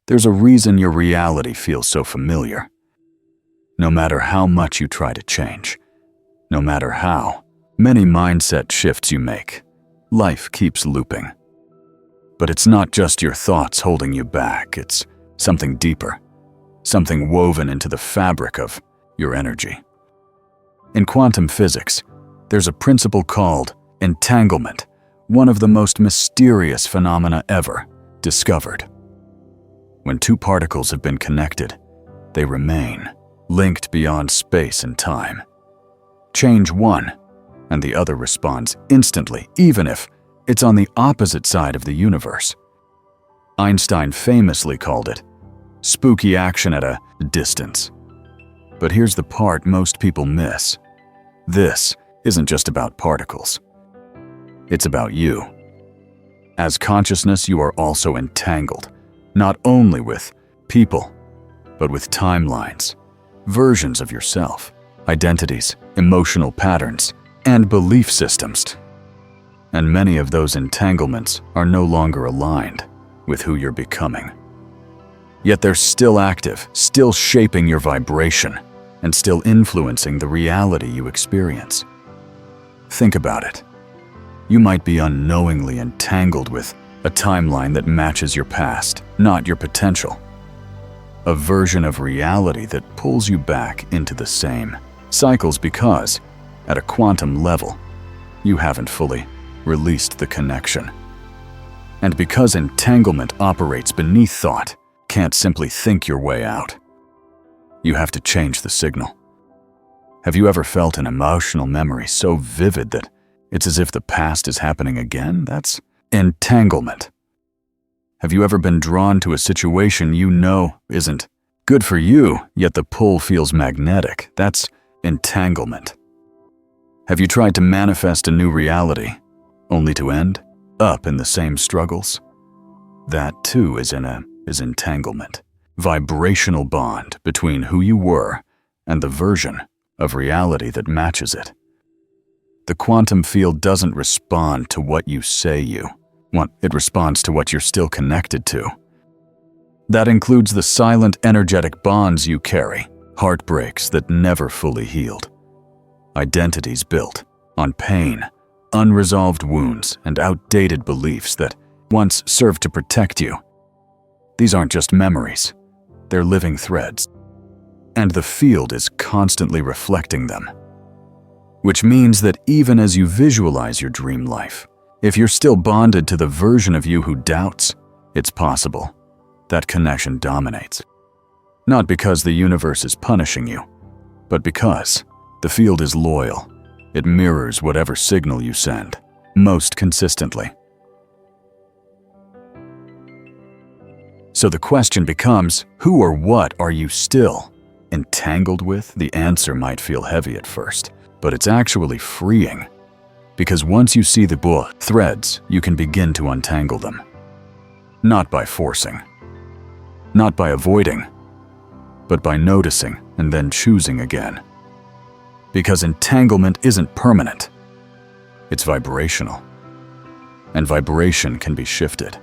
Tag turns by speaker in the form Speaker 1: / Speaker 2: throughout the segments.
Speaker 1: There's a reason your reality feels so familiar. No matter how much you try to change, no matter how many mindset shifts you make, life keeps looping. But it's not just your thoughts holding you back, it's something deeper, something woven into the fabric of your energy. In quantum physics, there's a principle called entanglement, one of the most mysterious phenomena ever discovered. When two particles have been connected, they remain linked beyond space and time. Change one, and the other responds instantly, even if it's on the opposite side of the universe. Einstein famously called it spooky action at a distance. But here's the part most people miss. This isn't just about particles. It's about you. As consciousness, you are also entangled, not only with people, but with timelines, versions of yourself, identities, emotional patterns, and belief systems. And many of those entanglements are no longer aligned with who you're becoming. Yet they're still active, still shaping your vibration, and still influencing the reality you experience. Think about it. You might be unknowingly entangled with a timeline that matches your past, not your potential. A version of reality that pulls you back into the same cycles because, at a quantum level, you haven't fully released the connection. And because entanglement operates beneath thought, can't simply think your way out. You have to change the signal. Have you ever felt an emotional memory so vivid that it's as if the past is happening again? That's entanglement. Have you ever been drawn to a situation you know isn't good for you, yet the pull feels magnetic? That's entanglement. Have you tried to manifest a new reality, only to end up in the same struggles? That too is entanglement. Vibrational bond between who you were and the version of reality that matches it. The quantum field doesn't respond to what you say you want, it responds to what you're still connected to. That includes the silent energetic bonds you carry, heartbreaks that never fully healed, identities built on pain, unresolved wounds, and outdated beliefs that once served to protect you. These aren't just memories, they're living threads, and the field is constantly reflecting them. Which means that even as you visualize your dream life, if you're still bonded to the version of you who doubts, it's possible that connection dominates. Not because the universe is punishing you, but because the field is loyal. It mirrors whatever signal you send, most consistently. So the question becomes, who or what are you still entangled with? The answer might feel heavy at first, but it's actually freeing. Because once you see the threads, you can begin to untangle them. Not by forcing, not by avoiding, but by noticing and then choosing again. Because entanglement isn't permanent, it's vibrational. And vibration can be shifted.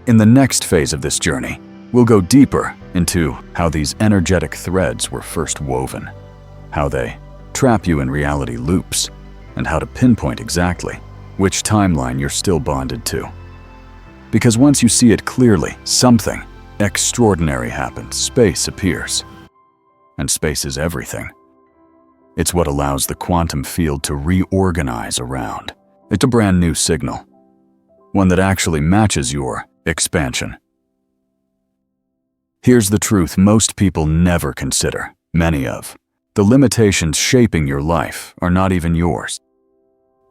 Speaker 1: In the next phase of this journey, we'll go deeper into how these energetic threads were first woven, how they trap you in reality loops, and how to pinpoint exactly which timeline you're still bonded to. Because once you see it clearly, something extraordinary happens. Space appears. And space is everything. It's what allows the quantum field to reorganize around. It's a brand new signal, one that actually matches your expansion. Here's the truth most people never consider. Many of the limitations shaping your life are not even yours.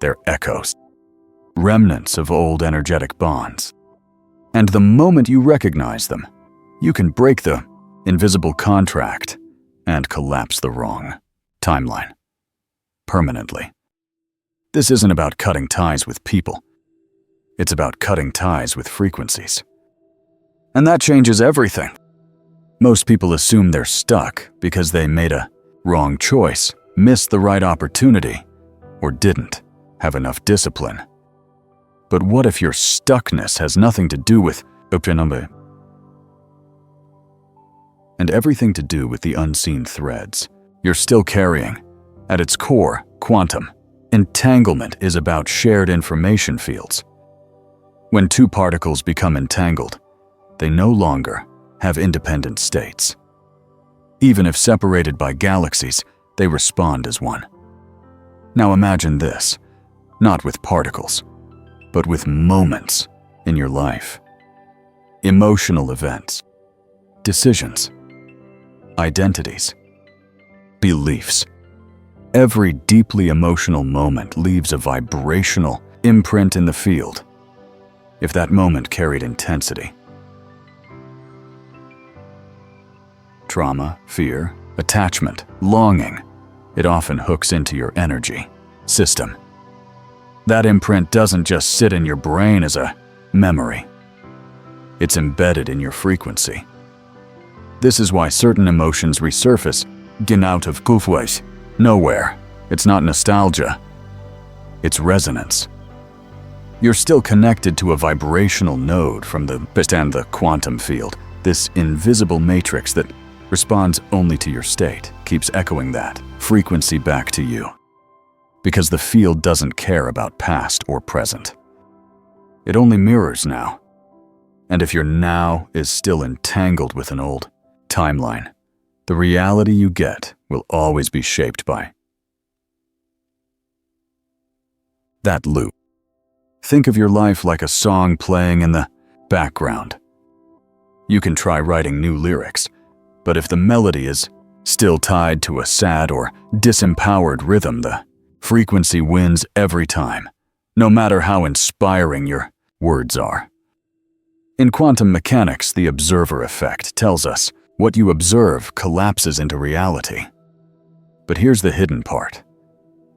Speaker 1: They're echoes, remnants of old energetic bonds. And the moment you recognize them, you can break the invisible contract and collapse the wrong timeline permanently. This isn't about cutting ties with people. It's about cutting ties with frequencies. And that changes everything. Most people assume they're stuck because they made a wrong choice, missed the right opportunity, or didn't have enough discipline. But what if your stuckness has nothing to do with and everything to do with the unseen threads you're still carrying. At its core, quantum entanglement is about shared information fields. When two particles become entangled, they no longer have independent states. Even if separated by galaxies, they respond as one. Now imagine this, not with particles, but with moments in your life. Emotional events, decisions, identities, beliefs. Every deeply emotional moment leaves a vibrational imprint in the field. If that moment carried intensity, trauma, fear, attachment, longing, it often hooks into your energy system. That imprint doesn't just sit in your brain as a memory. It's embedded in your frequency. This is why certain emotions resurface out of nowhere. It's not nostalgia. It's resonance. You're still connected to a vibrational node from the quantum field. This invisible matrix that responds only to your state keeps echoing that frequency back to you. Because the field doesn't care about past or present. It only mirrors now. And if your now is still entangled with an old timeline, the reality you get will always be shaped by that loop. Think of your life like a song playing in the background. You can try writing new lyrics, but if the melody is still tied to a sad or disempowered rhythm, the frequency wins every time, no matter how inspiring your words are. In quantum mechanics, the observer effect tells us what you observe collapses into reality. But here's the hidden part.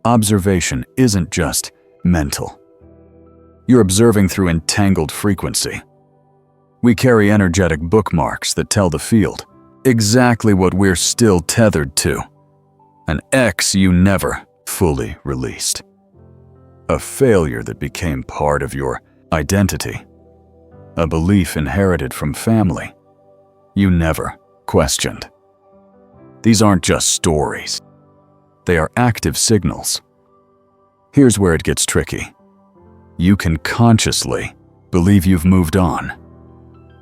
Speaker 1: Observation isn't just mental. You're observing through entangled frequency. We carry energetic bookmarks that tell the field exactly what we're still tethered to. An X you never fully released. A failure that became part of your identity. A belief inherited from family you never questioned. These aren't just stories. They are active signals. Here's where it gets tricky. You can consciously believe you've moved on,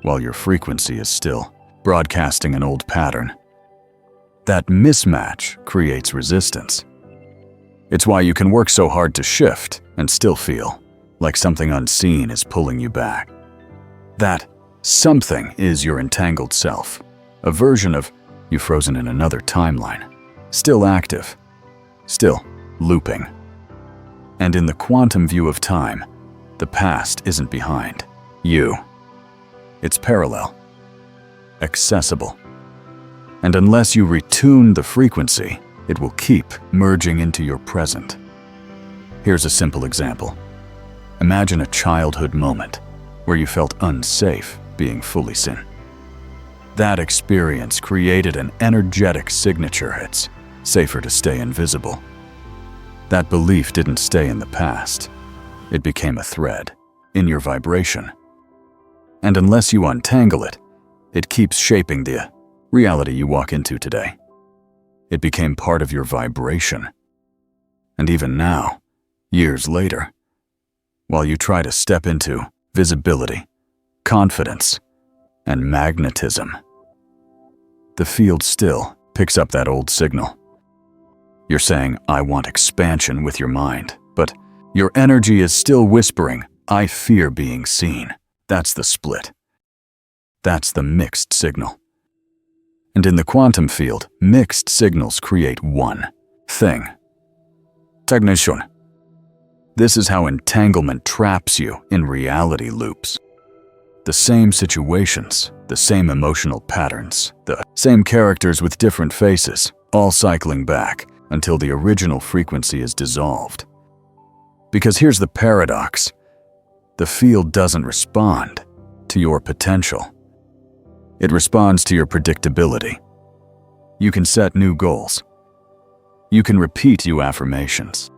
Speaker 1: while your frequency is still broadcasting an old pattern. That mismatch creates resistance. It's why you can work so hard to shift and still feel like something unseen is pulling you back. That something is your entangled self, a version of you frozen in another timeline, still active, still looping. And in the quantum view of time, the past isn't behind you. It's parallel, accessible. And unless you retune the frequency, it will keep merging into your present. Here's a simple example. Imagine a childhood moment where you felt unsafe being fully seen. That experience created an energetic signature. It's safer to stay invisible. That belief didn't stay in the past. It became a thread in your vibration. And unless you untangle it, it keeps shaping the reality you walk into today. It became part of your vibration. And even now, years later, while you try to step into visibility, confidence, and magnetism, the field still picks up that old signal. You're saying, I want expansion with your mind, but your energy is still whispering, I fear being seen. That's the split. That's the mixed signal. And in the quantum field, mixed signals create one thing. Technician. This is how entanglement traps you in reality loops. The same situations, the same emotional patterns, the same characters with different faces, all cycling back until the original frequency is dissolved. Because here's the paradox. The field doesn't respond to your potential. It responds to your predictability. You can set new goals. You can repeat new affirmations.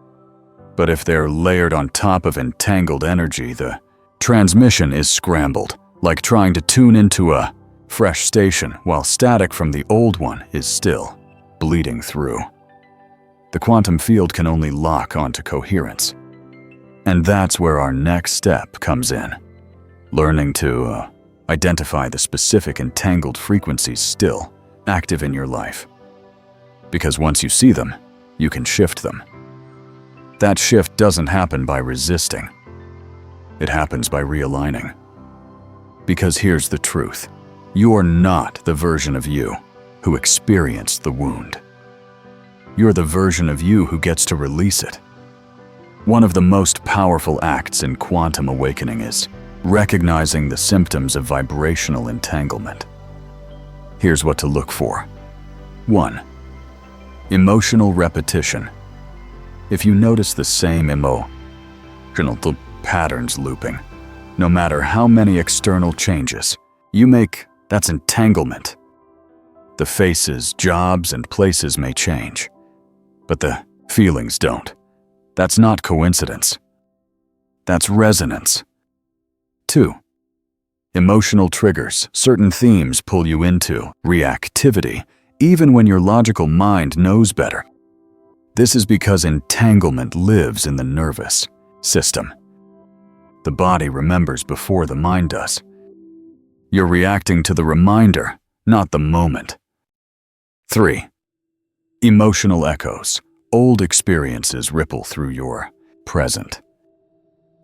Speaker 1: But if they're layered on top of entangled energy, the transmission is scrambled, like trying to tune into a fresh station, while static from the old one is still bleeding through. The quantum field can only lock onto coherence. And that's where our next step comes in. Learning to identify the specific entangled frequencies still active in your life. Because once you see them, you can shift them. That shift doesn't happen by resisting. It happens by realigning. Because here's the truth. You're not the version of you who experienced the wound. You're the version of you who gets to release it. One of the most powerful acts in quantum awakening is recognizing the symptoms of vibrational entanglement. Here's what to look for. 1. Emotional repetition. If you notice the same emotional patterns looping, no matter how many external changes you make, that's entanglement. The faces, jobs, and places may change, but the feelings don't. That's not coincidence. That's resonance. 2. Emotional triggers. Certain themes pull you into reactivity, even when your logical mind knows better. This is because entanglement lives in the nervous system. The body remembers before the mind does. You're reacting to the reminder, not the moment. 3. Emotional echoes. Old experiences ripple through your present.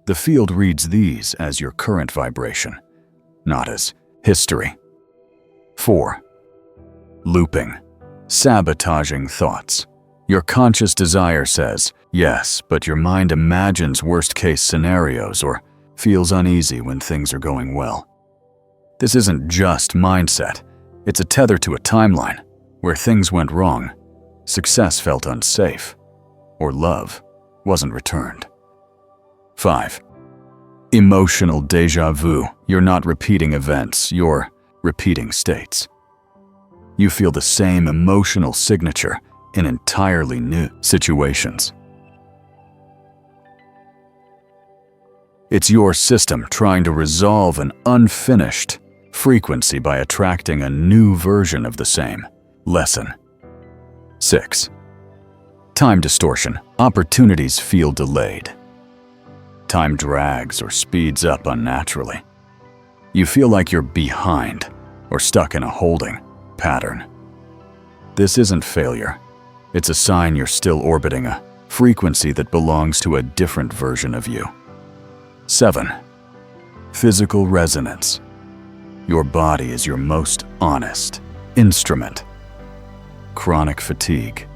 Speaker 1: The field reads these as your current vibration, not as history. 4. Looping. Sabotaging thoughts. Your conscious desire says yes, but your mind imagines worst-case scenarios or feels uneasy when things are going well. This isn't just mindset. It's a tether to a timeline where things went wrong, success felt unsafe, or love wasn't returned. 5. Emotional déjà vu. You're not repeating events, you're repeating states. You feel the same emotional signature in entirely new situations. It's your system trying to resolve an unfinished frequency by attracting a new version of the same lesson. 6. Time distortion. Opportunities feel delayed. Time drags or speeds up unnaturally. You feel like you're behind or stuck in a holding pattern. This isn't failure. It's a sign you're still orbiting a frequency that belongs to a different version of you. 7. Physical resonance. Your body is your most honest instrument. Chronic fatigue,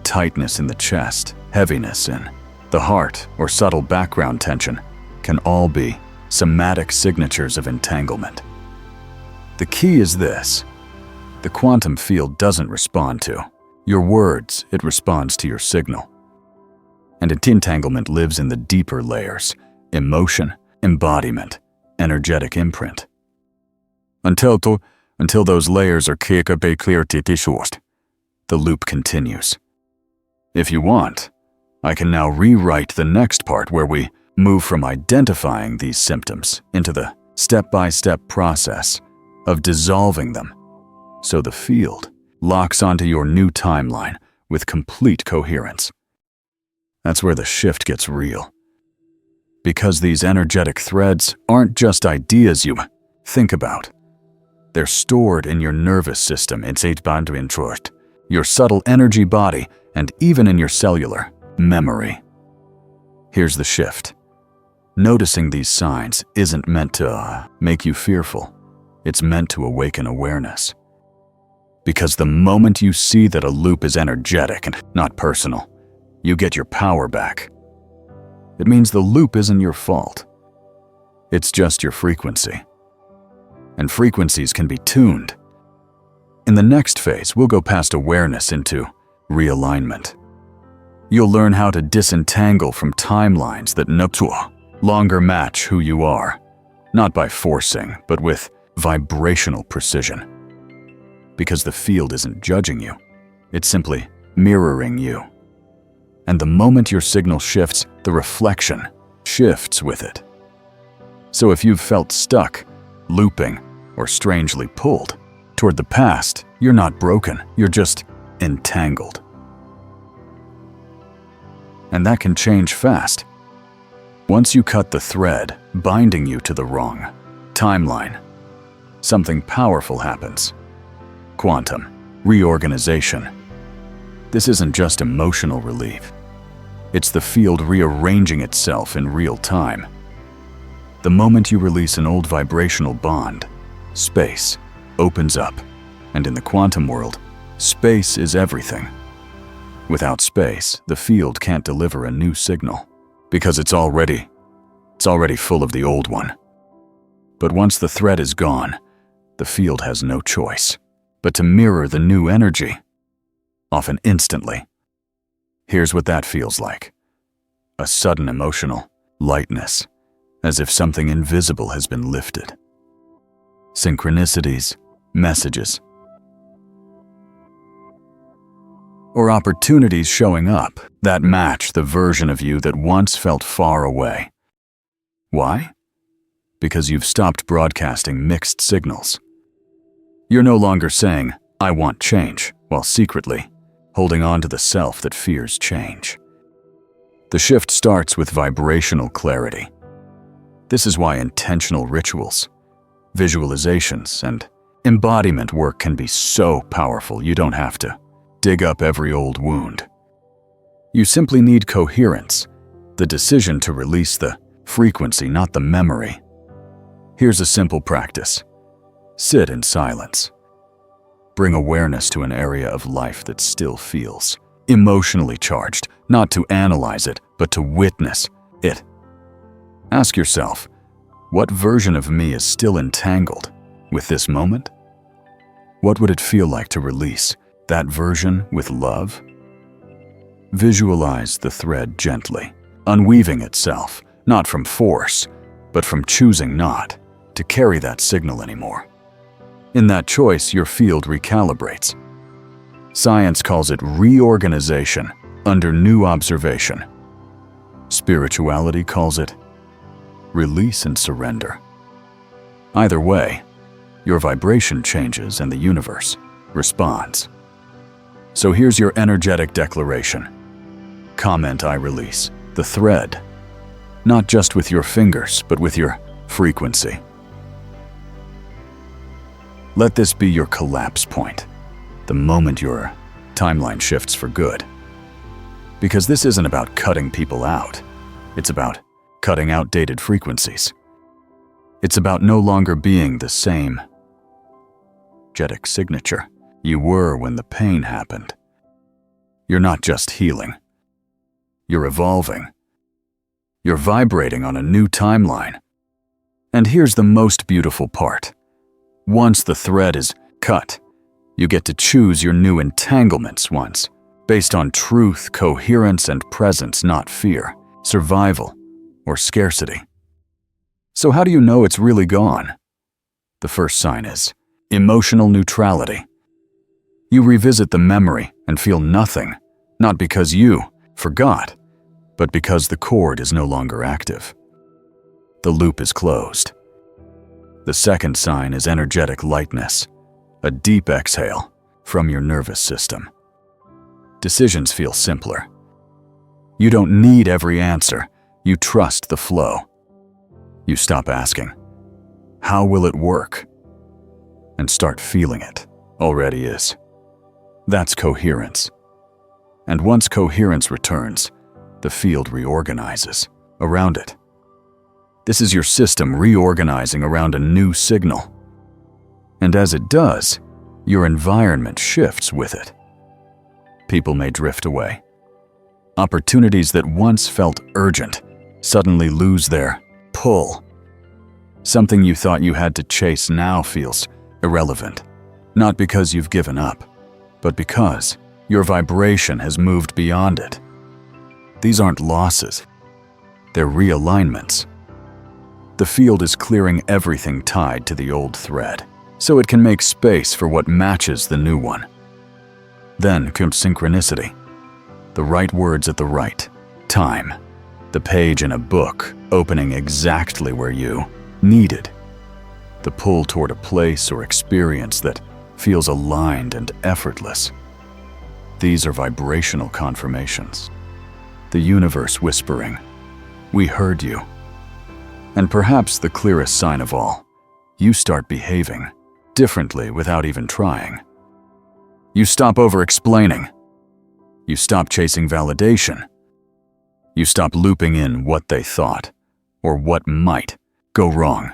Speaker 1: tightness in the chest, heaviness in the heart, or subtle background tension can all be somatic signatures of entanglement. The key is this. The quantum field doesn't respond to your words, it responds to your signal. And entanglement lives in the deeper layers: emotion, embodiment, energetic imprint. Until those layers are clear, the loop continues. If you want, I can now rewrite the next part where we move from identifying these symptoms into the step-by-step process of dissolving them, so the field locks onto your new timeline with complete coherence. That's where the shift gets real. Because these energetic threads aren't just ideas you think about. They're stored in your nervous system, your subtle energy body, and even in your cellular memory. Here's the shift. Noticing these signs isn't meant to make you fearful. It's meant to awaken awareness. Because the moment you see that a loop is energetic and not personal, you get your power back. It means the loop isn't your fault. It's just your frequency. And frequencies can be tuned. In the next phase, we'll go past awareness into realignment. You'll learn how to disentangle from timelines that no longer match who you are, not by forcing, but with vibrational precision. Because the field isn't judging you, it's simply mirroring you. And the moment your signal shifts, the reflection shifts with it. So if you've felt stuck, looping, or strangely pulled. Toward the past, you're not broken, you're just entangled. And that can change fast. Once you cut the thread binding you to the wrong timeline, something powerful happens. Quantum reorganization. This isn't just emotional relief. It's the field rearranging itself in real time. The moment you release an old vibrational bond, space opens up. And in the quantum world, space is everything. Without space, the field can't deliver a new signal, because it's already full of the old one. But once the thread is gone, the field has no choice but to mirror the new energy, often instantly. Here's what that feels like. A sudden emotional lightness, as if something invisible has been lifted. Synchronicities, messages, or opportunities showing up that match the version of you that once felt far away. Why? Because you've stopped broadcasting mixed signals. You're no longer saying, "I want change," while secretly holding on to the self that fears change. The shift starts with vibrational clarity. This is why intentional rituals, visualizations, and embodiment work can be so powerful. You don't have to dig up every old wound. You simply need coherence, the decision to release the frequency, not the memory. Here's a simple practice. Sit in silence. Bring awareness to an area of life that still feels emotionally charged, not to analyze it, but to witness it. Ask yourself, what version of me is still entangled with this moment? What would it feel like to release that version with love? Visualize the thread gently, unweaving itself, not from force, but from choosing not to carry that signal anymore. In that choice, your field recalibrates. Science calls it reorganization under new observation. Spirituality calls it release and surrender. Either way, your vibration changes and the universe responds. So here's your energetic declaration. Comment, "I release the thread," not just with your fingers, but with your frequency. Let this be your collapse point, the moment your timeline shifts for good. Because this isn't about cutting people out. It's about cutting outdated frequencies. It's about no longer being the same energetic signature you were when the pain happened. You're not just healing. You're evolving. You're vibrating on a new timeline. And here's the most beautiful part. Once the thread is cut, you get to choose your new entanglements once, based on truth, coherence, and presence, not fear, survival, or scarcity. So how do you know it's really gone? The first sign is emotional neutrality. You revisit the memory and feel nothing, not because you forgot, but because the cord is no longer active. The loop is closed. The second sign is energetic lightness, a deep exhale from your nervous system. Decisions feel simpler. You don't need every answer. You trust the flow. You stop asking, "How will it work?" and start feeling it already is. That's coherence. And once coherence returns, the field reorganizes around it. This is your system reorganizing around a new signal. And as it does, your environment shifts with it. People may drift away. Opportunities that once felt urgent suddenly lose their pull. Something you thought you had to chase now feels irrelevant, not because you've given up, but because your vibration has moved beyond it. These aren't losses. They're realignments. The field is clearing everything tied to the old thread, so it can make space for what matches the new one. Then comes synchronicity, the right words at the right time, the page in a book opening exactly where you needed. the pull toward a place or experience that feels aligned and effortless. These are vibrational confirmations. The universe whispering, "We heard you." And perhaps the clearest sign of all, you start behaving differently without even trying. You stop over-explaining. You stop chasing validation. You stop looping in what they thought or what might go wrong.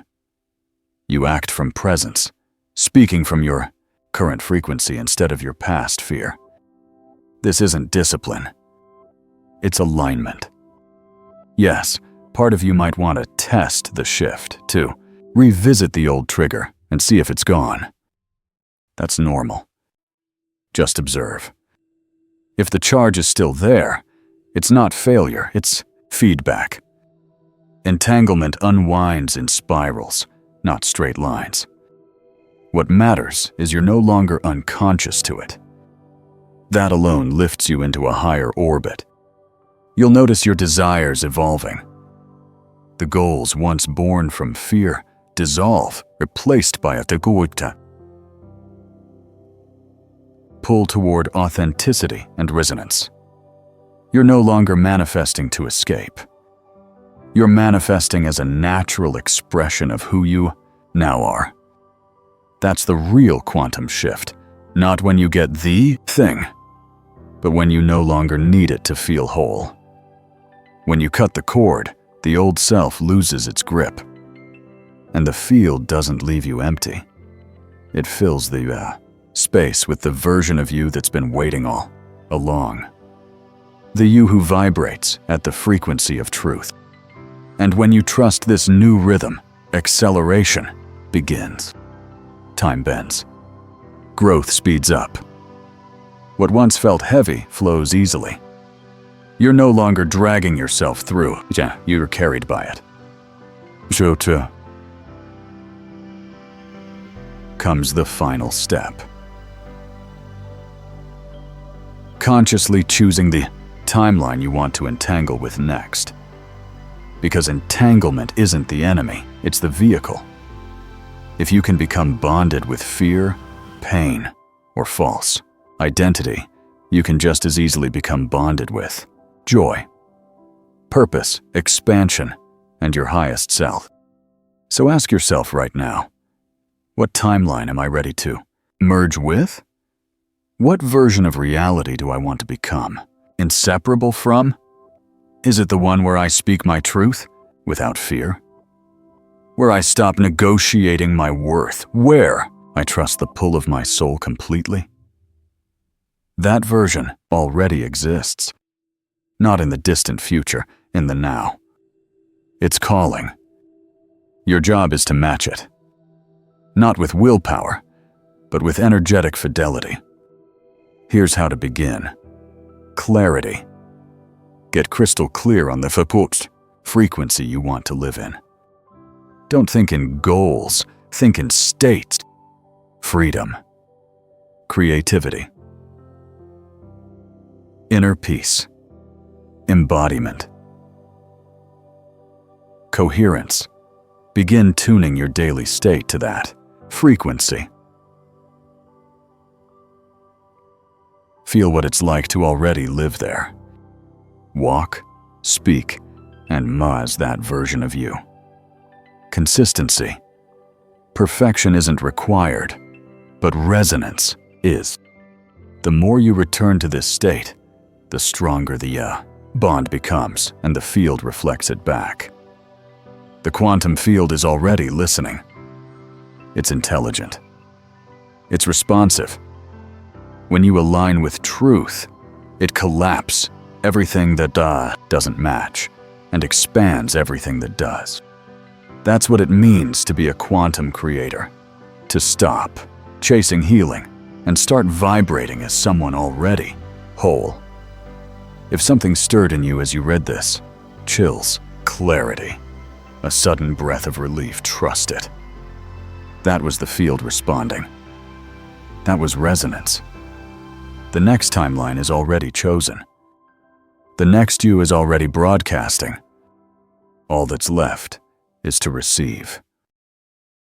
Speaker 1: You act from presence, speaking from your current frequency instead of your past fear. This isn't discipline. It's alignment. Yes, part of you might want to test the shift, to revisit the old trigger and see if it's gone. That's normal. Just observe. If the charge is still there, it's not failure, it's feedback. Entanglement unwinds in spirals, not straight lines. What matters is you're no longer unconscious to it. That alone lifts you into a higher orbit. You'll notice your desires evolving. The goals once born from fear dissolve, replaced by a teguita. Pull toward authenticity and resonance. You're no longer manifesting to escape. You're manifesting as a natural expression of who you now are. That's the real quantum shift, not when you get the thing, but when you no longer need it to feel whole. When you cut the cord, the old self loses its grip, and the field doesn't leave you empty. It fills the space with the version of you that's been waiting all along. The you who vibrates at the frequency of truth. And when you trust this new rhythm, acceleration begins. Time bends. Growth speeds up. What once felt heavy flows easily. You're no longer dragging yourself through. You're carried by it. Comes the final step. Consciously choosing the timeline you want to entangle with next. Because entanglement isn't the enemy, it's the vehicle. If you can become bonded with fear, pain, or false identity, you can just as easily become bonded with joy, purpose, expansion, and your highest self. So ask yourself right now, what timeline am I ready to merge with? What version of reality do I want to become? Inseparable from? Is it the one where I speak my truth without fear? Where I stop negotiating my worth? Where I trust the pull of my soul completely? That version already exists. Not in the distant future, in the now. It's calling. Your job is to match it. Not with willpower, but with energetic fidelity. Here's how to begin. Clarity. Get crystal clear on the frequency you want to live in. Don't think in goals, think in states. Freedom. Creativity. Inner peace. Embodiment. Coherence. Begin tuning your daily state to that frequency. Feel what it's like to already live there. Walk, speak, and muzz that version of you. Consistency. Perfection isn't required, but resonance is. The more you return to this state, the stronger the bond becomes, and the field reflects it back. The quantum field is already listening. It's intelligent. It's responsive. When you align with truth, it collapses everything that doesn't match and expands everything that does. That's what it means to be a quantum creator. To stop chasing healing and start vibrating as someone already whole. If something stirred in you as you read this, chills, clarity, a sudden breath of relief, trust it. That was the field responding. That was resonance. The next timeline is already chosen. The next you is already broadcasting. All that's left is to receive.